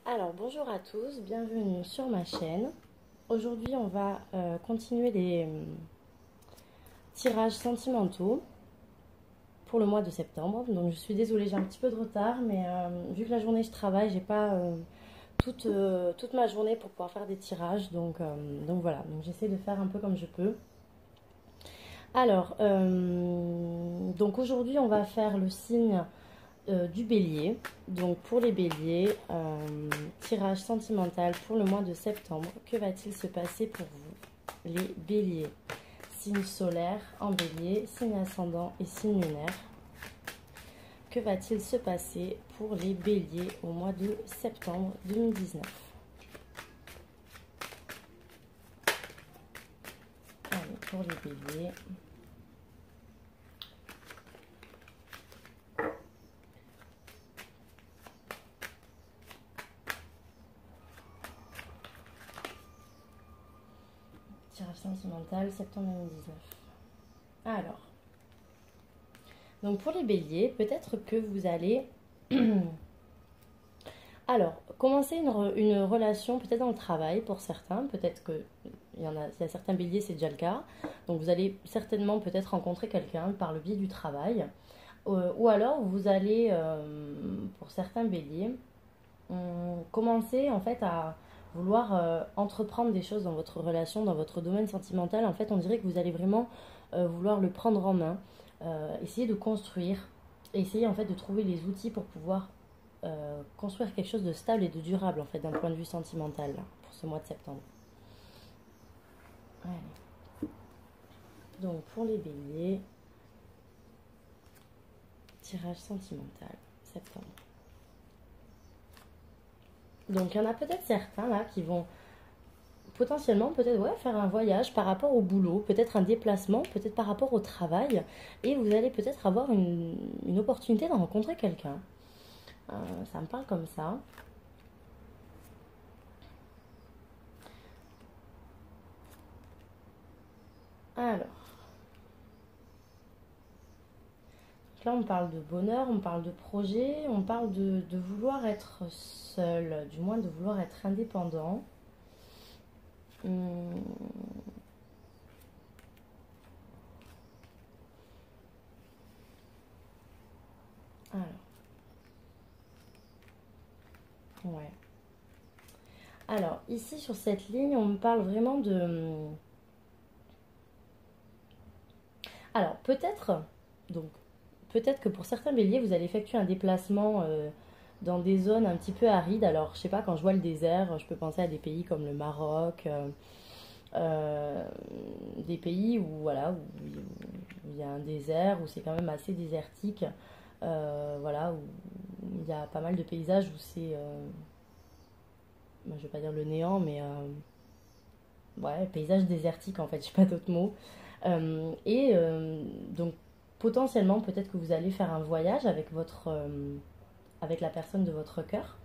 Alors bonjour à tous, bienvenue sur ma chaîne. Aujourd'hui on va continuer les tirages sentimentaux pour le mois de septembre. Donc je suis désolée, j'ai un petit peu de retard, mais vu que la journée je travaille, j'ai pas toute ma journée pour pouvoir faire des tirages. Donc voilà, donc j'essaie de faire un peu comme je peux. Alors, donc aujourd'hui on va faire le signe du bélier. Donc pour les béliers, tirage sentimental pour le mois de septembre. Que va-t-il se passer pour vous, les béliers? Signe solaire en bélier, signe ascendant et signe lunaire. Que va-t-il se passer pour les béliers au mois de septembre 2019? Allez, pour les béliers. Tirage sentimental, septembre 2019. Alors, donc pour les béliers, peut-être que vous allez alors commencer une relation peut-être dans le travail pour certains, peut-être que il y a certains béliers, c'est déjà le cas. Donc vous allez certainement peut-être rencontrer quelqu'un par le biais du travail. Ou alors vous allez, pour certains béliers, commencer en fait à vouloir entreprendre des choses dans votre relation, dans votre domaine sentimental. En fait, on dirait que vous allez vraiment vouloir le prendre en main, essayer de construire, essayer en fait de trouver les outils pour pouvoir construire quelque chose de stable et de durable en fait d'un point de vue sentimental là, pour ce mois de septembre. Allez. Donc pour les béliers, tirage sentimental, septembre. Donc il y en a peut-être certains là qui vont potentiellement peut-être faire un voyage par rapport au boulot, peut-être un déplacement, peut-être par rapport au travail, et vous allez peut-être avoir une opportunité de rencontrer quelqu'un. Ça me parle comme ça. Alors, là on parle de bonheur, on parle de projet, on parle de vouloir être seul, du moins de vouloir être indépendant. Alors, ouais. Alors, ici sur cette ligne, on me parle vraiment de... Alors, peut-être, donc, peut-être que pour certains béliers, vous allez effectuer un déplacement dans des zones un petit peu arides. Alors, je sais pas, quand je vois le désert, je peux penser à des pays comme le Maroc, des pays où voilà où il y a un désert, où c'est quand même assez désertique, voilà, où il y a pas mal de paysages où c'est, je vais pas dire le néant, mais ouais, paysage désertique en fait, je sais pas d'autres mots. Donc potentiellement, peut-être que vous allez faire un voyage avec avec la personne de votre cœur.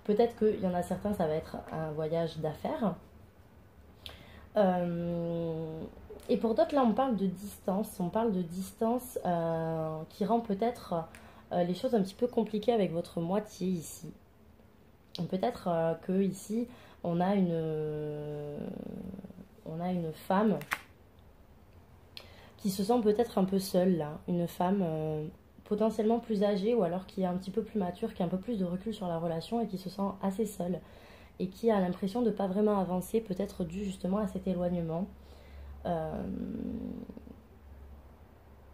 Peut-être qu'il y en a certains, ça va être un voyage d'affaires. Et pour d'autres, là, on parle de distance. On parle de distance qui rend peut-être les choses un petit peu compliquées avec votre moitié ici. Peut-être que ici, on a une femme qui se sent peut-être un peu seule, là. Une femme potentiellement plus âgée ou alors qui est un petit peu plus mature, qui a un peu plus de recul sur la relation et qui se sent assez seule. Et qui a l'impression de ne pas vraiment avancer, peut-être dû justement à cet éloignement.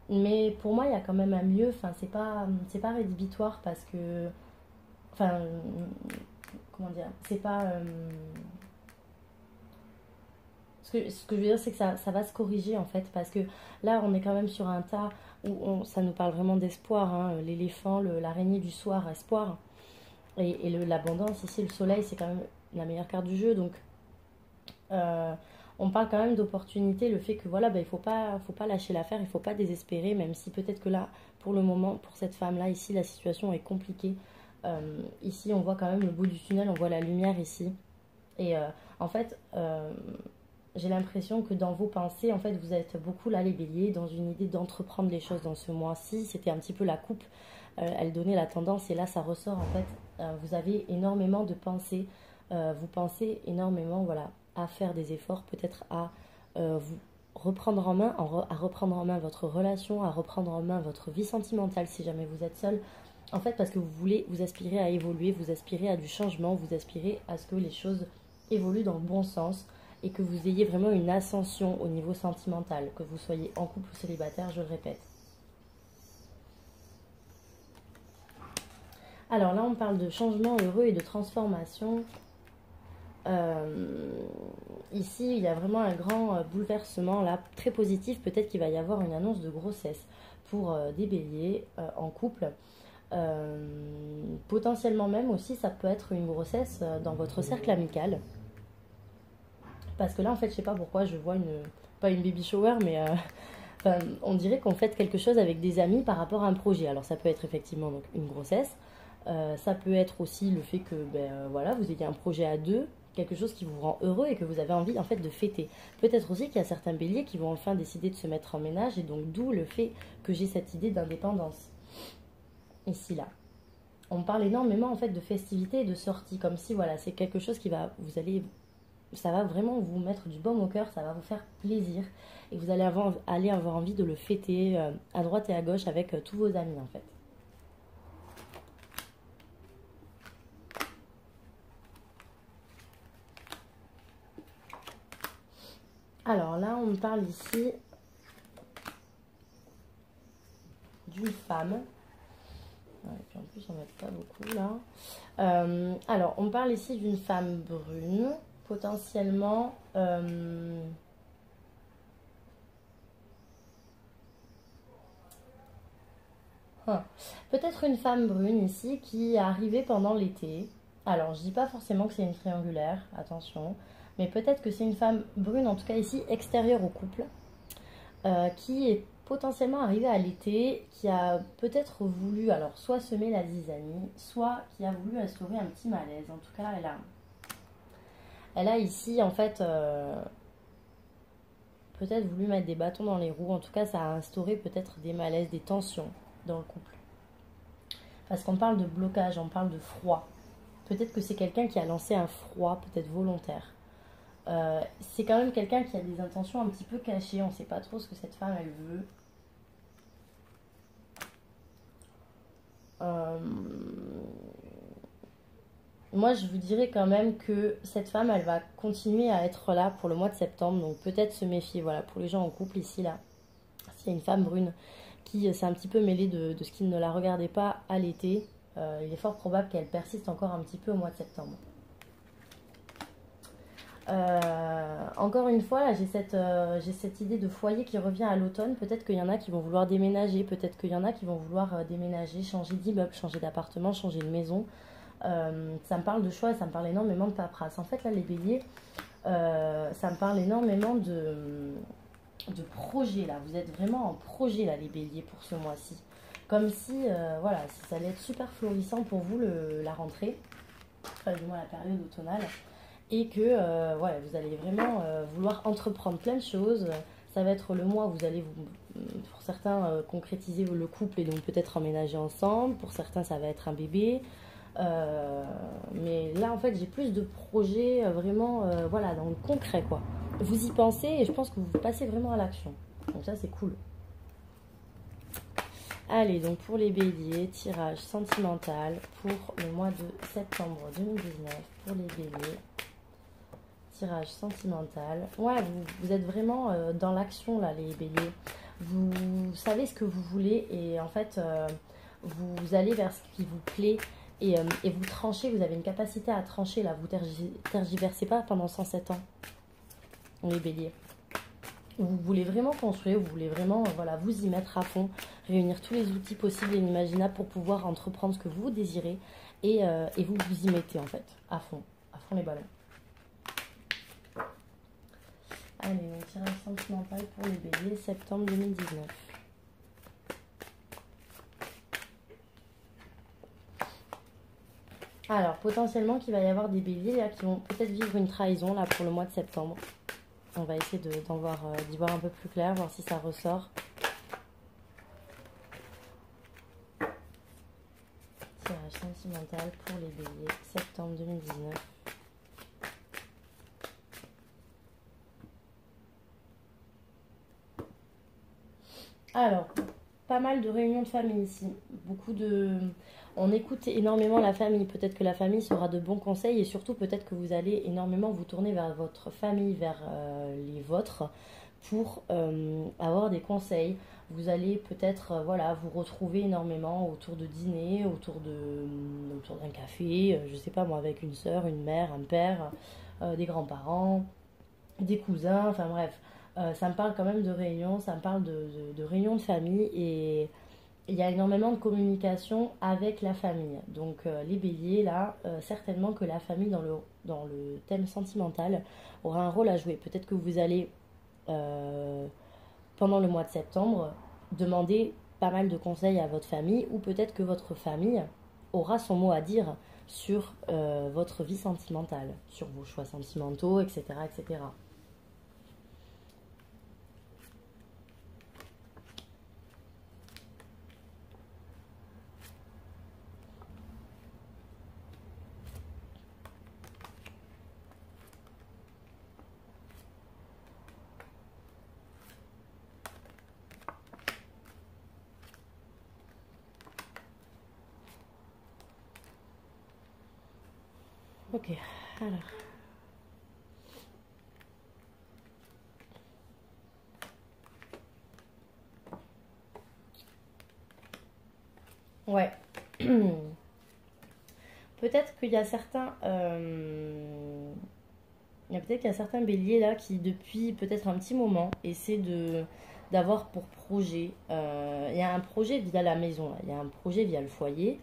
Mais pour moi, il y a quand même un mieux. Enfin, c'est pas rédhibitoire parce que... Enfin, comment dire? C'est pas... Ce que je veux dire, c'est que ça va se corriger en fait. Parce que là, on est quand même sur un tas où ça nous parle vraiment d'espoir. Hein, l'éléphant, l'araignée du soir, espoir. Et l'abondance, ici, le soleil, c'est quand même la meilleure carte du jeu. Donc, on parle quand même d'opportunité. Le fait que voilà, il faut pas lâcher l'affaire, il faut pas désespérer, même si peut-être que là, pour le moment, pour cette femme-là, ici, la situation est compliquée. Ici, on voit quand même le bout du tunnel, on voit la lumière ici. Et en fait, j'ai l'impression que dans vos pensées, en fait, vous êtes beaucoup là, les béliers, dans une idée d'entreprendre les choses dans ce mois-ci. C'était un petit peu la coupe. Elle donnait la tendance et là, ça ressort en fait. vous avez énormément de pensées, vous pensez énormément voilà, à faire des efforts, peut-être à vous reprendre en main, à reprendre en main votre relation, à reprendre en main votre vie sentimentale si jamais vous êtes seul. En fait, parce que vous aspirez à évoluer, vous aspirez à du changement, vous aspirez à ce que les choses évoluent dans le bon sens et que vous ayez vraiment une ascension au niveau sentimental, que vous soyez en couple ou célibataire, je le répète. Alors là, on parle de changement heureux et de transformation. Ici, il y a vraiment un grand bouleversement, là, très positif. Peut-être qu'il va y avoir une annonce de grossesse pour des béliers en couple. Potentiellement même aussi, ça peut être une grossesse dans votre cercle amical. Parce que là, en fait, je sais pas pourquoi, je vois pas une baby shower, mais enfin, on dirait qu'on fait quelque chose avec des amis par rapport à un projet. Alors ça peut être effectivement donc, une grossesse. Ça peut être aussi le fait que voilà, vous ayez un projet à deux, quelque chose qui vous rend heureux et que vous avez envie en fait de fêter. Peut-être aussi qu'il y a certains béliers qui vont enfin décider de se mettre en ménage et donc d'où le fait que j'ai cette idée d'indépendance. Ici, là. On parle énormément en fait de festivités et de sorties, comme si voilà, c'est quelque chose qui va, ça va vraiment vous mettre du baume au cœur, ça va vous faire plaisir et vous allez avoir envie de le fêter à droite et à gauche avec tous vos amis en fait. Alors là, on parle ici d'une femme. Et puis en plus, on ne met pas beaucoup là. Alors, on parle ici d'une femme brune, potentiellement. Peut-être une femme brune ici qui est arrivée pendant l'été. Alors, je dis pas forcément que c'est une triangulaire, attention. Mais peut-être que c'est une femme brune, en tout cas ici, extérieure au couple, qui est potentiellement arrivée à l'été, qui a peut-être voulu, alors, soit semer la zizanie, soit qui a voulu instaurer un petit malaise. En tout cas, elle a ici, en fait, peut-être voulu mettre des bâtons dans les roues. En tout cas, ça a instauré peut-être des malaises, des tensions dans le couple. Parce qu'on parle de blocage, on parle de froid. Peut-être que c'est quelqu'un qui a lancé un froid, peut-être volontaire. C'est quand même quelqu'un qui a des intentions un petit peu cachées. On ne sait pas trop ce que cette femme, elle veut. Moi, je vous dirais quand même que cette femme, elle va continuer à être là pour le mois de septembre. Donc peut-être se méfier, voilà, pour les gens en couple ici, là. S'il y a une femme brune qui s'est un petit peu mêlée de ce qui ne la regardait pas à l'été, il est fort probable qu'elle persiste encore un petit peu au mois de septembre. Encore une fois, là, j'ai cette idée de foyer qui revient à l'automne. Peut-être qu'il y en a qui vont vouloir déménager, peut-être qu'il y en a qui vont vouloir déménager, changer d'immeuble, changer d'appartement, changer de maison. Ça me parle de choix, ça me parle énormément de paperasse. En fait, là, les béliers, ça me parle énormément de projet, là. Vous êtes vraiment en projet, là, les béliers, pour ce mois-ci. Comme si, voilà, ça allait être super florissant pour vous, la rentrée, enfin, du moins la période automnale. Et que voilà, vous allez vraiment vouloir entreprendre plein de choses. Ça va être le mois où vous allez, pour certains, concrétiser le couple et donc peut-être emménager ensemble. Pour certains, ça va être un bébé. Mais là, en fait, j'ai plus de projets vraiment voilà, dans le concret, quoi. Vous y pensez et je pense que vous passez vraiment à l'action. Donc ça, c'est cool. Allez, donc pour les béliers, tirage sentimental pour le mois de septembre 2019 pour les béliers. Tirage sentimental. Ouais, vous êtes vraiment dans l'action là, les béliers. Vous savez ce que vous voulez et en fait, vous allez vers ce qui vous plaît et vous tranchez. Vous avez une capacité à trancher là. Vous tergiversez pas pendant 107 ans, les béliers. Vous voulez vraiment construire, vous voulez vraiment voilà, vous y mettre à fond, réunir tous les outils possibles et inimaginables pour pouvoir entreprendre ce que vous désirez et vous vous y mettez en fait, à fond les ballons. Allez, on tire un sentimental pour les béliers, septembre 2019. Alors, potentiellement qu'il va y avoir des béliers là, qui vont peut-être vivre une trahison là pour le mois de septembre. On va essayer d'y voir un peu plus clair, voir si ça ressort. Tirage sentimental sentimentale pour les béliers, septembre 2019. Alors, pas mal de réunions de famille ici. On écoute énormément la famille. Peut-être que la famille sera de bons conseils et surtout peut-être que vous allez énormément vous tourner vers votre famille, vers les vôtres pour avoir des conseils. Vous allez peut-être voilà, vous retrouver énormément autour de dîner, autour d'un café, je sais pas moi, avec une sœur, une mère, un père, des grands-parents, des cousins, enfin bref. Ça me parle quand même de réunions, ça me parle de réunions de famille et il y a énormément de communication avec la famille. Donc les béliers, là, certainement que la famille dans le thème sentimental aura un rôle à jouer. Peut-être que vous allez, pendant le mois de septembre, demander pas mal de conseils à votre famille ou peut-être que votre famille aura son mot à dire sur votre vie sentimentale, sur vos choix sentimentaux, etc. etc. Ok, alors. Ouais. Peut-être qu'il y a certains. Peut-être qu'il y a certains béliers là qui, depuis peut-être un petit moment, essaient d'avoir pour projet. Il y a un projet via la maison, là. Il y a un projet via le foyer.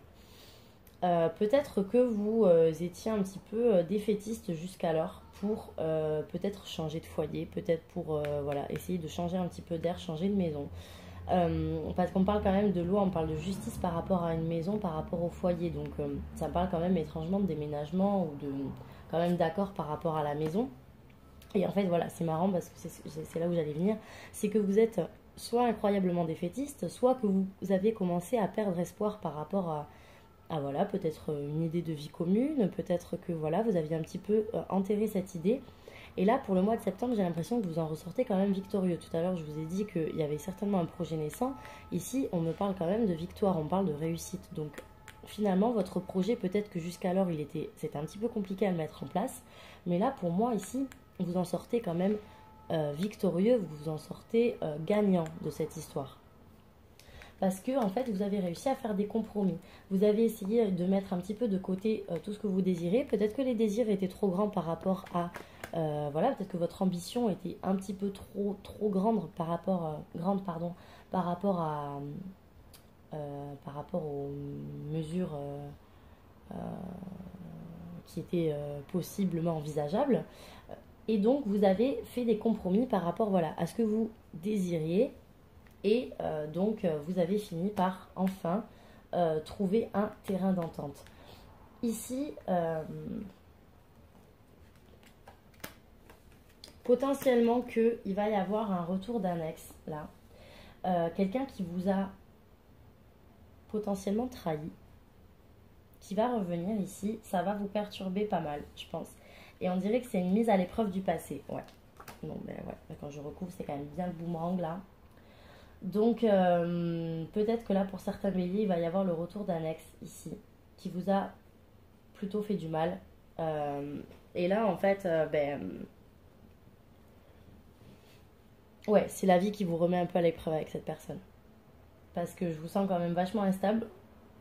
Peut-être que vous étiez un petit peu défaitiste jusqu'alors pour peut-être changer de foyer, peut-être pour voilà, essayer de changer un petit peu d'air, changer de maison. Parce qu'on parle quand même de loi, on parle de justice par rapport à une maison, par rapport au foyer. Donc ça parle quand même étrangement de déménagement ou de quand même d'accord par rapport à la maison. Et en fait voilà, c'est marrant parce que c'est là où j'allais venir. C'est que vous êtes soit incroyablement défaitiste, soit que vous avez commencé à perdre espoir par rapport à voilà, peut-être une idée de vie commune, peut-être que voilà, vous aviez un petit peu enterré cette idée. Et là, pour le mois de septembre, j'ai l'impression que vous en ressortez quand même victorieux. Tout à l'heure, je vous ai dit qu'il y avait certainement un projet naissant. Ici, on me parle quand même de victoire, on parle de réussite. Donc, finalement, votre projet, peut-être que jusqu'alors, c'était un petit peu compliqué à le mettre en place. Mais là, pour moi, ici, vous en sortez quand même victorieux, vous en sortez gagnant de cette histoire. Parce que en fait vous avez réussi à faire des compromis. Vous avez essayé de mettre un petit peu de côté tout ce que vous désirez. Peut-être que les désirs étaient trop grands par rapport à voilà, peut-être que votre ambition était un petit peu trop grande par rapport par rapport aux mesures euh, qui étaient possiblement envisageables. Et donc vous avez fait des compromis par rapport voilà, à ce que vous désiriez. Et donc, vous avez fini par enfin trouver un terrain d'entente. Ici, potentiellement qu'il va y avoir un retour d'un ex, là. Quelqu'un qui vous a potentiellement trahi, qui va revenir ici, ça va vous perturber pas mal, je pense. Et on dirait que c'est une mise à l'épreuve du passé. Ouais. Non, mais ouais, quand je recouvre, c'est quand même bien le boomerang, là. Donc peut-être que là pour certains béliers il va y avoir le retour d'un ex ici qui vous a plutôt fait du mal. Et là en fait ouais, c'est la vie qui vous remet un peu à l'épreuve avec cette personne. Parce que je vous sens quand même vachement instable.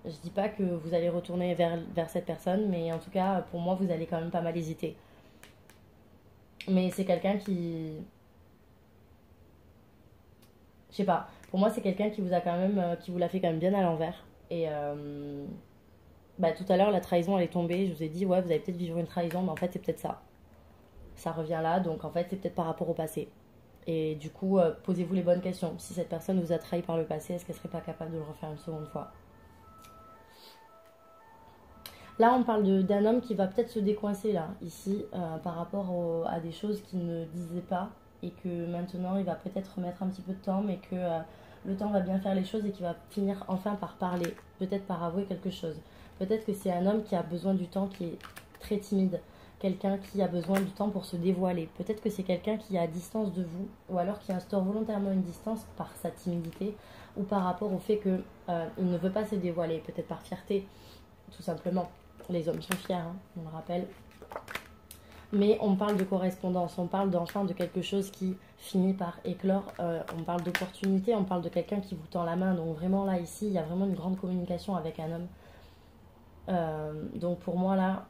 Je dis pas que vous allez retourner vers cette personne, mais en tout cas pour moi vous allez quand même pas mal hésiter. Mais c'est quelqu'un qui, je sais pas, pour moi c'est quelqu'un qui vous a quand même, qui vous l'a fait quand même bien à l'envers. Et bah, tout à l'heure la trahison elle est tombée, je vous ai dit ouais vous allez peut-être vivre une trahison, mais en fait c'est peut-être ça. Ça revient là, donc en fait c'est peut-être par rapport au passé. Et du coup posez-vous les bonnes questions. Si cette personne vous a trahi par le passé, est-ce qu'elle serait pas capable de le refaire une seconde fois? Là on parle d'un homme qui va peut-être se décoincer là, ici, par rapport à des choses qu'il ne disait pas. Et que maintenant il va peut-être mettre un petit peu de temps, mais que le temps va bien faire les choses et qu'il va finir enfin par parler, peut-être par avouer quelque chose. Peut-être que c'est un homme qui a besoin du temps, qui est très timide. Quelqu'un qui a besoin du temps pour se dévoiler. Peut-être que c'est quelqu'un qui est à distance de vous, ou alors qui instaure volontairement une distance par sa timidité, ou par rapport au fait qu'il ne veut pas se dévoiler, peut-être par fierté, tout simplement. Les hommes sont fiers, hein, on le rappelle. Mais on parle de correspondance, on parle d'enfin de quelque chose qui finit par éclore, on parle d'opportunité, on parle de quelqu'un qui vous tend la main. Donc vraiment là, ici, il y a vraiment une grande communication avec un homme. Donc pour moi là,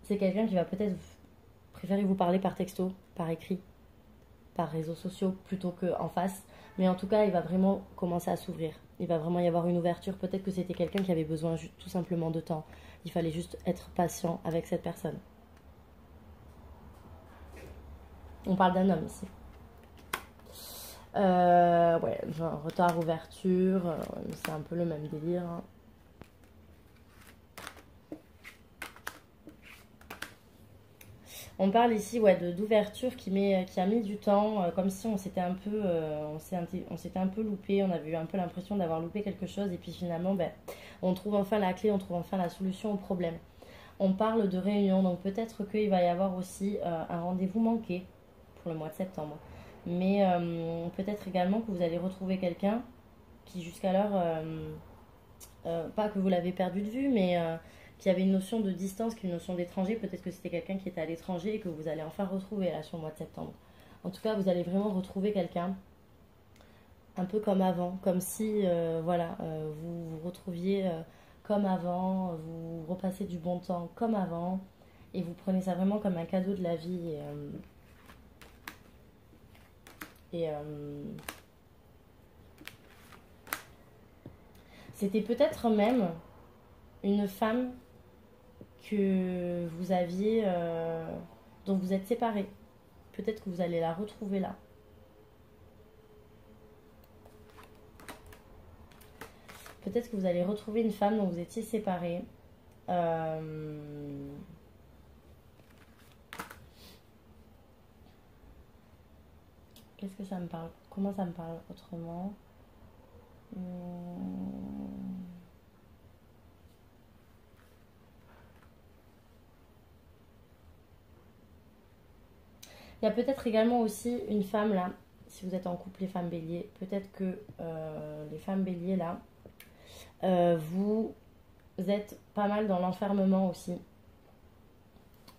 c'est quelqu'un qui va peut-être préférer vous parler par texto, par écrit, par réseaux sociaux plutôt qu'en face. Mais en tout cas, il va vraiment commencer à s'ouvrir. Il va vraiment y avoir une ouverture. Peut-être que c'était quelqu'un qui avait besoin tout simplement de temps. Il fallait juste être patient avec cette personne. On parle d'un homme ici. Ouais, genre retard, ouverture, c'est un peu le même délire. Hein. On parle ici ouais, d'ouverture qui a mis du temps, comme si on s'était un peu, on s'était un peu loupé, on avait eu un peu l'impression d'avoir loupé quelque chose et puis finalement, ben, on trouve enfin la clé, on trouve enfin la solution au problème. On parle de réunion, donc peut-être qu'il va y avoir aussi un rendez-vous manqué pour le mois de septembre. Mais peut-être également que vous allez retrouver quelqu'un qui jusqu'alors, pas que vous l'avez perdu de vue, mais qui avait une notion de distance, une notion d'étranger. Peut-être que c'était quelqu'un qui était à l'étranger et que vous allez enfin retrouver là sur le mois de septembre. En tout cas, vous allez vraiment retrouver quelqu'un un peu comme avant, comme si voilà, vous vous retrouviez comme avant, vous repassez du bon temps comme avant, et vous prenez ça vraiment comme un cadeau de la vie. C'était peut-être même une femme que vous aviez, dont vous êtes séparés. Peut-être que vous allez la retrouver là. Peut-être que vous allez retrouver une femme dont vous étiez séparés. Qu'est-ce que ça me parle? Comment ça me parle autrement? Il y a peut-être également aussi une femme là, si vous êtes en couple les femmes béliers, peut-être que les femmes béliers là, vous êtes pas mal dans l'enfermement aussi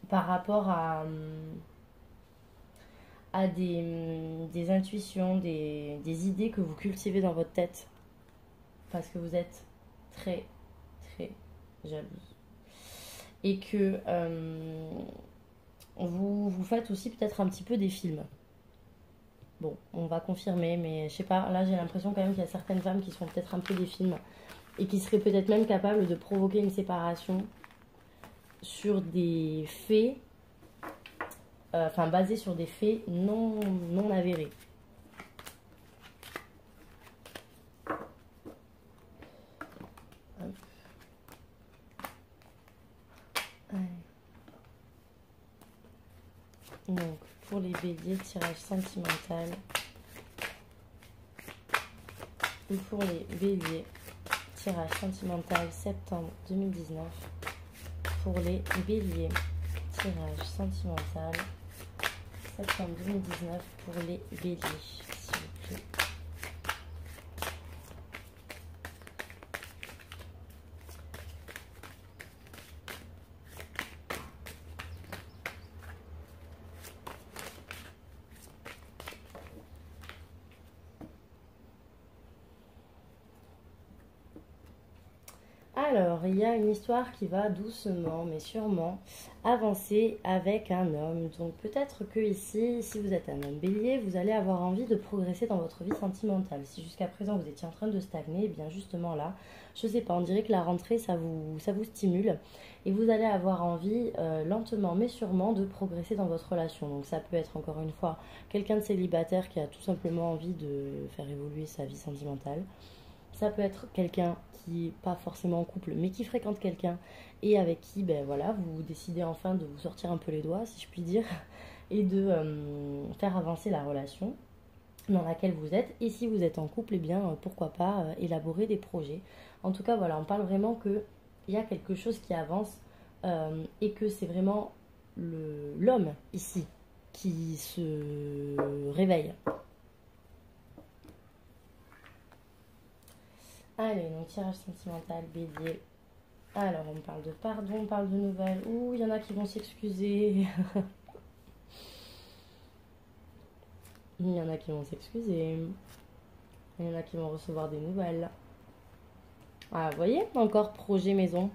par rapport à des intuitions, des idées que vous cultivez dans votre tête parce que vous êtes très très jalouse et que vous faites aussi peut-être un petit peu des films. Bon, on va confirmer, mais je sais pas, là j'ai l'impression quand même qu'il y a certaines femmes qui sont peut-être un peu des films et qui seraient peut-être même capables de provoquer une séparation sur des faits, enfin basés sur des faits non avérés. Donc, pour les béliers, tirage sentimental. Ou pour les béliers, tirage sentimental septembre 2019. Pour les béliers, tirage sentimental septembre 2019 pour les béliers, s'il vous plaît. Alors, il y a une histoire qui va doucement mais sûrement avancer avec un homme. Donc peut-être que ici, si vous êtes un homme bélier, vous allez avoir envie de progresser dans votre vie sentimentale. Si jusqu'à présent vous étiez en train de stagner, eh bien justement là, je sais pas, on dirait que la rentrée ça vous stimule et vous allez avoir envie lentement mais sûrement de progresser dans votre relation. Donc ça peut être encore une fois quelqu'un de célibataire qui a tout simplement envie de faire évoluer sa vie sentimentale. Ça peut être quelqu'un qui n'est pas forcément en couple, mais qui fréquente quelqu'un et avec qui, ben voilà, vous décidez enfin de vous sortir un peu les doigts, si je puis dire, et de faire avancer la relation dans laquelle vous êtes. Et si vous êtes en couple, eh bien, pourquoi pas élaborer des projets. En tout cas, voilà, on parle vraiment qu'il y a quelque chose qui avance et que c'est vraiment l'homme ici qui se réveille. Allez, donc tirage sentimental, bélier. Alors, on parle de pardon, on parle de nouvelles. Ouh, il y en a qui vont s'excuser. Il y en a qui vont s'excuser. Il y en a qui vont recevoir des nouvelles. Ah, vous voyez, encore projet maison.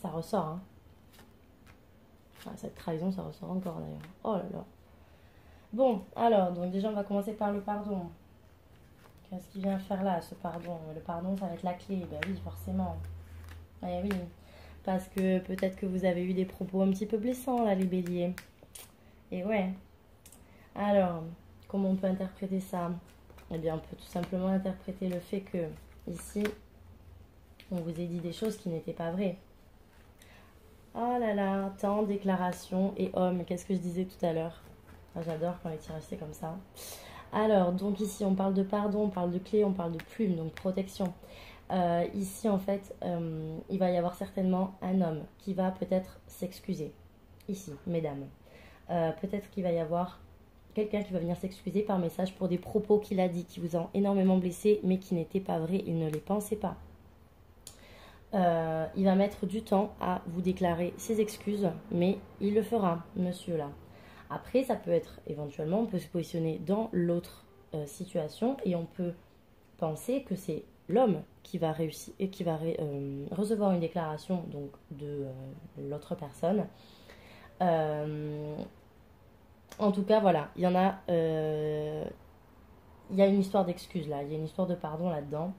Ça ressort, hein. Ah, cette trahison, ça ressort encore d'ailleurs. Oh là là. Bon, alors, donc déjà, on va commencer par le pardon. Qu'est-ce qu'il vient faire là, ce pardon? Le pardon, ça va être la clé. Ben oui, forcément. Eh oui. Parce que peut-être que vous avez eu des propos un petit peu blessants, là, les béliers. Et ouais. Alors, comment on peut interpréter ça? Eh bien, on peut tout simplement interpréter le fait que, ici, on vous ait dit des choses qui n'étaient pas vraies. Oh là là, tant déclaration et homme. Qu'est-ce que je disais tout à l'heure? J'adore quand les tirages c'est comme ça. Alors, donc ici, on parle de pardon, on parle de clé, on parle de plume, donc protection. Ici, en fait, il va y avoir certainement un homme qui va peut-être s'excuser. Ici, mesdames. Peut-être qu'il va y avoir quelqu'un qui va venir s'excuser par message pour des propos qu'il a dit, qui vous ont énormément blessé, mais qui n'étaient pas vrais, il ne les pensait pas. Il va mettre du temps à vous déclarer ses excuses, mais il le fera, monsieur-là. Après, ça peut être, éventuellement, on peut se positionner dans l'autre situation et on peut penser que c'est l'homme qui va réussir et qui va recevoir une déclaration donc, de l'autre personne. En tout cas, voilà, il y en a, il y a une histoire d'excuse là, il y a une histoire de pardon là-dedans.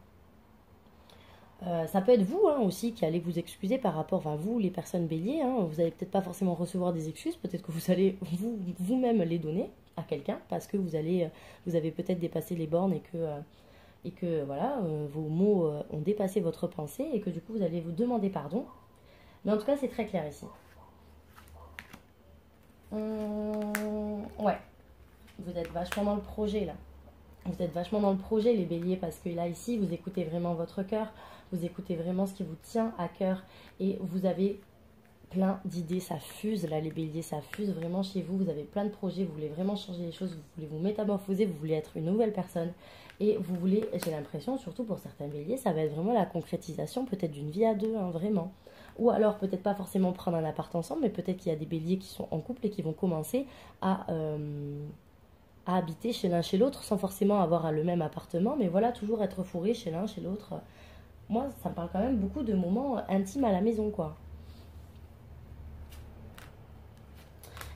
Ça peut être vous aussi qui allez vous excuser par rapport, enfin vous les personnes béliers, vous n'allez peut-être pas forcément recevoir des excuses, peut-être que vous allez vous-même les donner à quelqu'un parce que vous avez peut-être dépassé les bornes et que voilà, vos mots ont dépassé votre pensée et que du coup vous allez vous demander pardon. Mais en tout cas c'est très clair ici. Ouais, vous êtes vachement dans le projet là. Vous êtes vachement dans le projet les béliers parce que là ici vous écoutez vraiment votre cœur, vous écoutez vraiment ce qui vous tient à cœur et vous avez plein d'idées, ça fuse là les béliers, ça fuse vraiment chez vous, vous avez plein de projets, vous voulez vraiment changer les choses, vous voulez vous métamorphoser, vous voulez être une nouvelle personne et vous voulez, j'ai l'impression surtout pour certains béliers, ça va être vraiment la concrétisation peut-être d'une vie à deux, vraiment. Ou alors peut-être pas forcément prendre un appart ensemble, mais peut-être qu'il y a des béliers qui sont en couple et qui vont commencer à habiter chez l'un chez l'autre sans forcément avoir le même appartement, mais voilà, toujours être fourré chez l'un chez l'autre. Moi, ça me parle quand même beaucoup de moments intimes à la maison, quoi.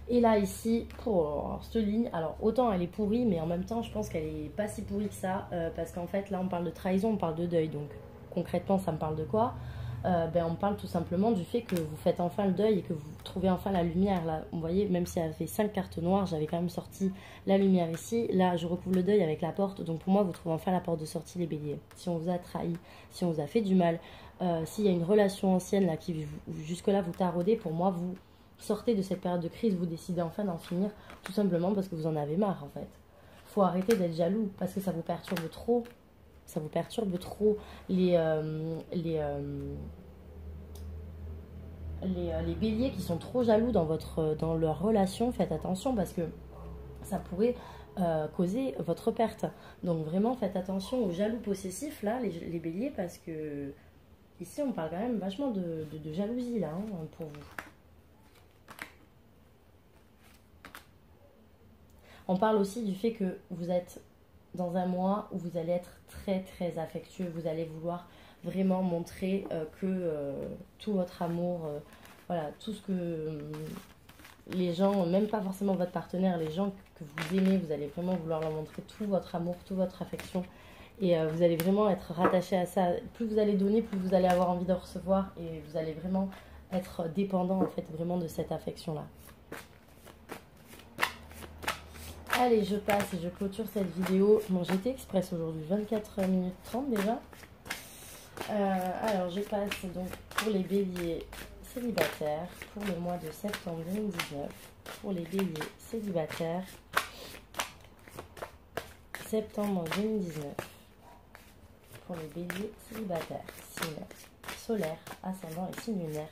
Et là, ici, pour cette ligne, alors autant elle est pourrie, mais en même temps, je pense qu'elle est pas si pourrie que ça, parce qu'en fait, là, on parle de trahison, on parle de deuil, donc concrètement, ça me parle de quoi? On parle tout simplement du fait que vous faites enfin le deuil et que vous trouvez enfin la lumière. Là, vous voyez, même si elle fait 5 cartes noires, j'avais quand même sorti la lumière ici. Là, je recouvre le deuil avec la porte. Donc pour moi, vous trouvez enfin la porte de sortie, les béliers. Si on vous a trahi, si on vous a fait du mal, s'il y a une relation ancienne là qui jusque-là vous taraudez, pour moi, vous sortez de cette période de crise, vous décidez enfin d'en finir, tout simplement parce que vous en avez marre en fait. Faut arrêter d'être jaloux parce que ça vous perturbe trop. Ça vous perturbe trop les béliers qui sont trop jaloux dans leur relation. Faites attention parce que ça pourrait causer votre perte. Donc vraiment faites attention aux jaloux possessifs là, les béliers, parce que ici on parle quand même vachement de jalousie là pour vous. On parle aussi du fait que vous êtes dans un mois où vous allez être très très affectueux, vous allez vouloir vraiment montrer que tout votre amour, voilà, tout ce que les gens, même pas forcément votre partenaire, les gens que vous aimez, vous allez vraiment vouloir leur montrer tout votre amour, toute votre affection et vous allez vraiment être rattaché à ça. Plus vous allez donner, plus vous allez avoir envie de recevoir et vous allez vraiment être dépendant en fait vraiment de cette affection là. Allez, je passe et je clôture cette vidéo. Bon, j'étais express aujourd'hui, 24 minutes 30 déjà. Alors, je passe donc pour les béliers célibataires pour le mois de septembre 2019. Pour les béliers célibataires, septembre 2019. pour les béliers célibataires. Signe solaire, ascendant et signe lunaire.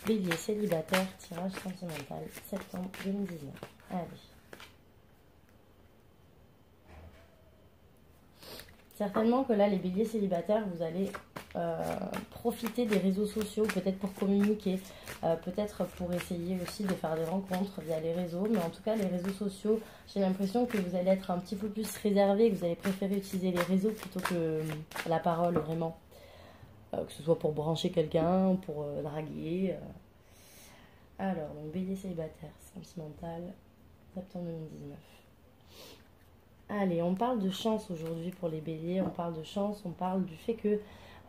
Bélier célibataire, tirage sentimental, septembre 2019. Allez. Certainement que là, les béliers célibataires, vous allez profiter des réseaux sociaux, peut-être pour communiquer, peut-être pour essayer aussi de faire des rencontres via les réseaux. Mais en tout cas, les réseaux sociaux, j'ai l'impression que vous allez être un petit peu plus réservé, que vous allez préférer utiliser les réseaux plutôt que la parole, vraiment. Que ce soit pour brancher quelqu'un, pour draguer. Alors, donc bélier célibataire, sentimental, septembre 2019. Allez, on parle de chance aujourd'hui pour les béliers, on parle de chance, on parle du fait que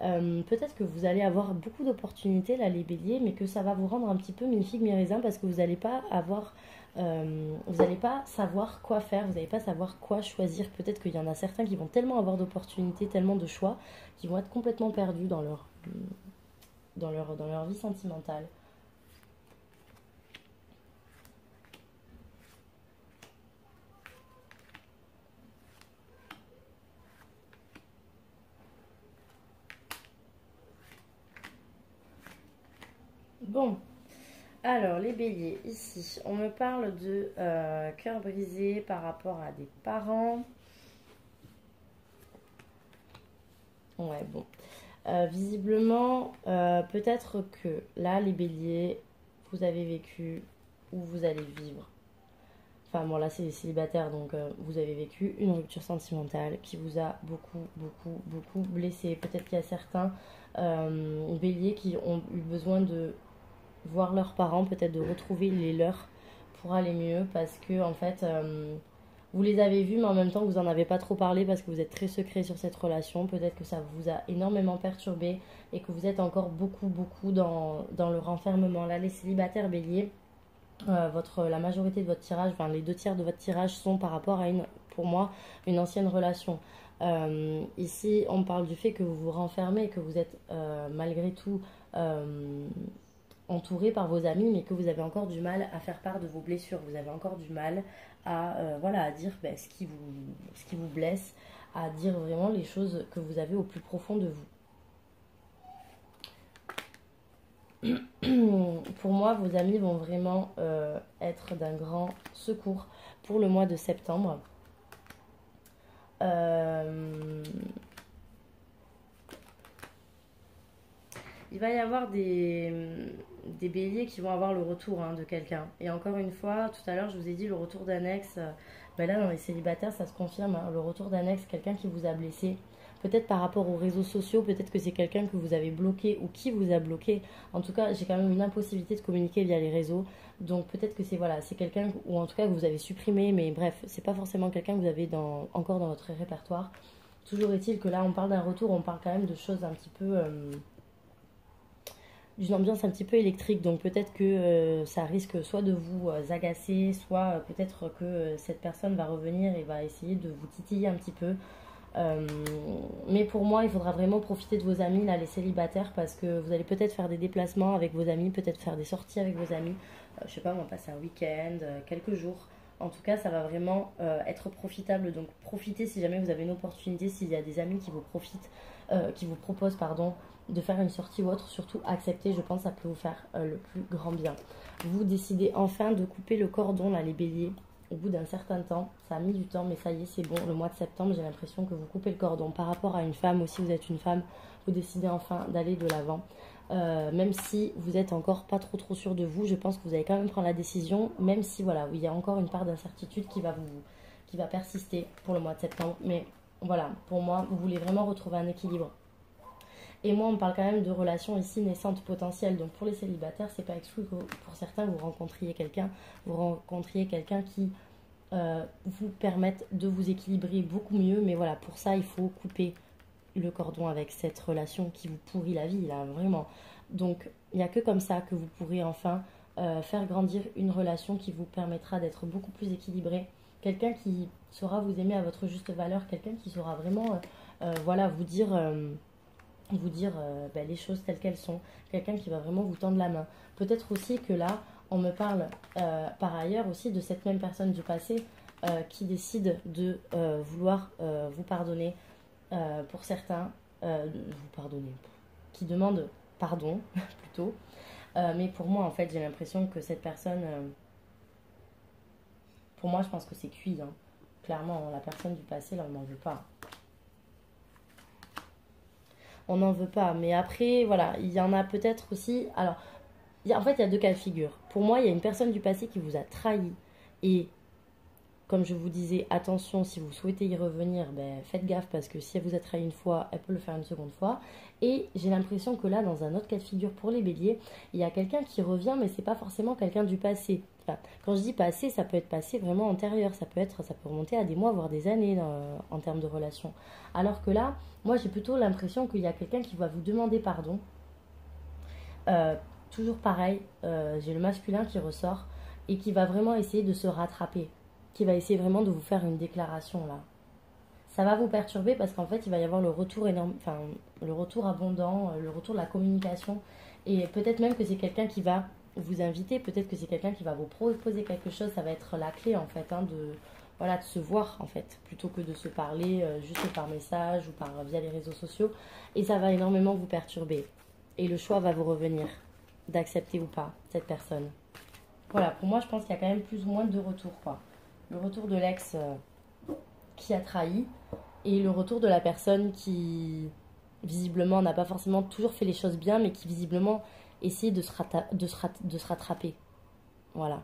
peut-être que vous allez avoir beaucoup d'opportunités là les béliers, mais que ça va vous rendre un petit peu mi-figue mi-raisin parce que vous n'allez pas avoir, vous n'allez pas savoir quoi faire, vous n'allez pas savoir quoi choisir. Peut-être qu'il y en a certains qui vont tellement avoir d'opportunités, tellement de choix, qui vont être complètement perdus dans leur vie sentimentale. Bon, alors les béliers, ici, on me parle de cœur brisé par rapport à des parents. Ouais, bon. Visiblement, peut-être que là, les béliers, vous avez vécu ou vous allez vivre. Enfin, bon, là, c'est les célibataires, donc vous avez vécu une rupture sentimentale qui vous a beaucoup blessé. Peut-être qu'il y a certains béliers qui ont eu besoin de voir leurs parents, peut-être de retrouver les leurs pour aller mieux parce que en fait vous les avez vus mais en même temps vous en avez pas trop parlé parce que vous êtes très secret sur cette relation. Peut-être que ça vous a énormément perturbé et que vous êtes encore beaucoup dans le renfermement. Là les célibataires béliers, la majorité de votre tirage, enfin les 2 tiers de votre tirage sont par rapport à pour moi une ancienne relation. Ici on parle du fait que vous vous renfermez, que vous êtes malgré tout entouré par vos amis, mais que vous avez encore du mal à faire part de vos blessures, vous avez encore du mal à, à dire ce qui vous blesse, à dire vraiment les choses que vous avez au plus profond de vous. Pour moi, vos amis vont vraiment être d'un grand secours pour le mois de septembre. Il va y avoir des béliers qui vont avoir le retour de quelqu'un. Et encore une fois, tout à l'heure, je vous ai dit le retour d'un ex. Là, dans les célibataires, ça se confirme. Le retour d'un ex, quelqu'un qui vous a blessé. Peut-être par rapport aux réseaux sociaux, peut-être que c'est quelqu'un que vous avez bloqué ou qui vous a bloqué. En tout cas, j'ai quand même une impossibilité de communiquer via les réseaux. Donc peut-être que c'est quelqu'un, ou en tout cas que vous avez supprimé. Mais bref, c'est pas forcément quelqu'un que vous avez encore dans votre répertoire. Toujours est-il que là, on parle d'un retour, on parle quand même de choses un petit peu... d'une ambiance un petit peu électrique, donc peut-être que ça risque soit de vous agacer, soit peut-être que cette personne va revenir et va essayer de vous titiller un petit peu. Mais pour moi, il faudra vraiment profiter de vos amis, là, les célibataires, parce que vous allez peut-être faire des déplacements avec vos amis, peut-être faire des sorties avec vos amis, je sais pas, on va passer un week-end, quelques jours. En tout cas, ça va vraiment être profitable, donc profitez si jamais vous avez une opportunité, s'il y a des amis qui vous proposent, de faire une sortie ou autre, surtout accepter, je pense que ça peut vous faire le plus grand bien. Vous décidez enfin de couper le cordon, là, les béliers, au bout d'un certain temps. Ça a mis du temps, mais ça y est, c'est bon. Le mois de septembre, j'ai l'impression que vous coupez le cordon. Par rapport à une femme, aussi, vous êtes une femme, vous décidez enfin d'aller de l'avant. Même si vous êtes encore pas trop sûr de vous, je pense que vous allez quand même prendre la décision, même si, voilà, il y a encore une part d'incertitude qui va persister pour le mois de septembre. Mais voilà, pour moi, vous voulez vraiment retrouver un équilibre. Et moi, on parle quand même de relations ici naissantes potentielles. Donc pour les célibataires, c'est pas exclu que pour certains, vous rencontriez quelqu'un qui vous permette de vous équilibrer beaucoup mieux. Mais voilà, pour ça, il faut couper le cordon avec cette relation qui vous pourrit la vie, là, vraiment. Donc, il n'y a que comme ça que vous pourrez enfin faire grandir une relation qui vous permettra d'être beaucoup plus équilibré. Quelqu'un qui saura vous aimer à votre juste valeur, quelqu'un qui saura vraiment vous dire les choses telles qu'elles sont, quelqu'un qui va vraiment vous tendre la main. Peut-être aussi que là, on me parle par ailleurs aussi de cette même personne du passé qui décide de vouloir vous pardonner pour certains. vous pardonner, qui demande pardon plutôt. Mais pour moi, en fait, j'ai l'impression que cette personne, pour moi, je pense que c'est cuit, hein. Clairement, la personne du passé, là, on n'en veut pas. On n'en veut pas. Mais après, voilà, il y en a peut-être aussi. Alors, en fait, il y a deux cas de figure. Pour moi, il y a une personne du passé qui vous a trahi. Et comme je vous disais, attention, si vous souhaitez y revenir, ben, faites gaffe parce que si elle vous a trahi une fois, elle peut le faire une seconde fois. Et j'ai l'impression que là, dans un autre cas de figure pour les béliers, il y a quelqu'un qui revient, mais c'est pas forcément quelqu'un du passé. Enfin, quand je dis passé, ça peut être passé vraiment antérieur, ça peut remonter à des mois, voire des années en termes de relation. Alors que là, moi j'ai plutôt l'impression qu'il y a quelqu'un qui va vous demander pardon. Euh, Toujours pareil, j'ai le masculin qui ressort et qui va vraiment essayer de se rattraper, qui va essayer vraiment de vous faire une déclaration là. Ça va vous perturber parce qu'en fait il va y avoir le retour énorme, enfin le retour abondant, le retour de la communication et peut-être même que c'est quelqu'un qui va vous inviter, peut-être que c'est quelqu'un qui va vous proposer quelque chose, ça va être la clé en fait, hein, voilà, de se voir en fait, plutôt que de se parler juste par message ou via les réseaux sociaux et ça va énormément vous perturber et le choix va vous revenir d'accepter ou pas cette personne. Voilà, pour moi je pense qu'il y a quand même plus ou moins deux retours quoi. Le retour de l'ex qui a trahi et le retour de la personne qui visiblement n'a pas forcément toujours fait les choses bien mais qui visiblement essaie de se rattraper. Voilà.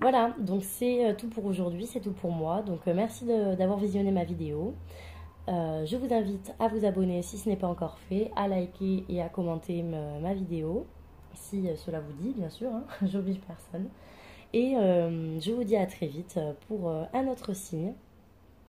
Voilà, donc c'est tout pour aujourd'hui, c'est tout pour moi. Donc merci d'avoir visionné ma vidéo. Je vous invite à vous abonner si ce n'est pas encore fait, à liker et à commenter ma vidéo, si cela vous dit, bien sûr, hein, j'oblige personne. Et je vous dis à très vite pour un autre signe.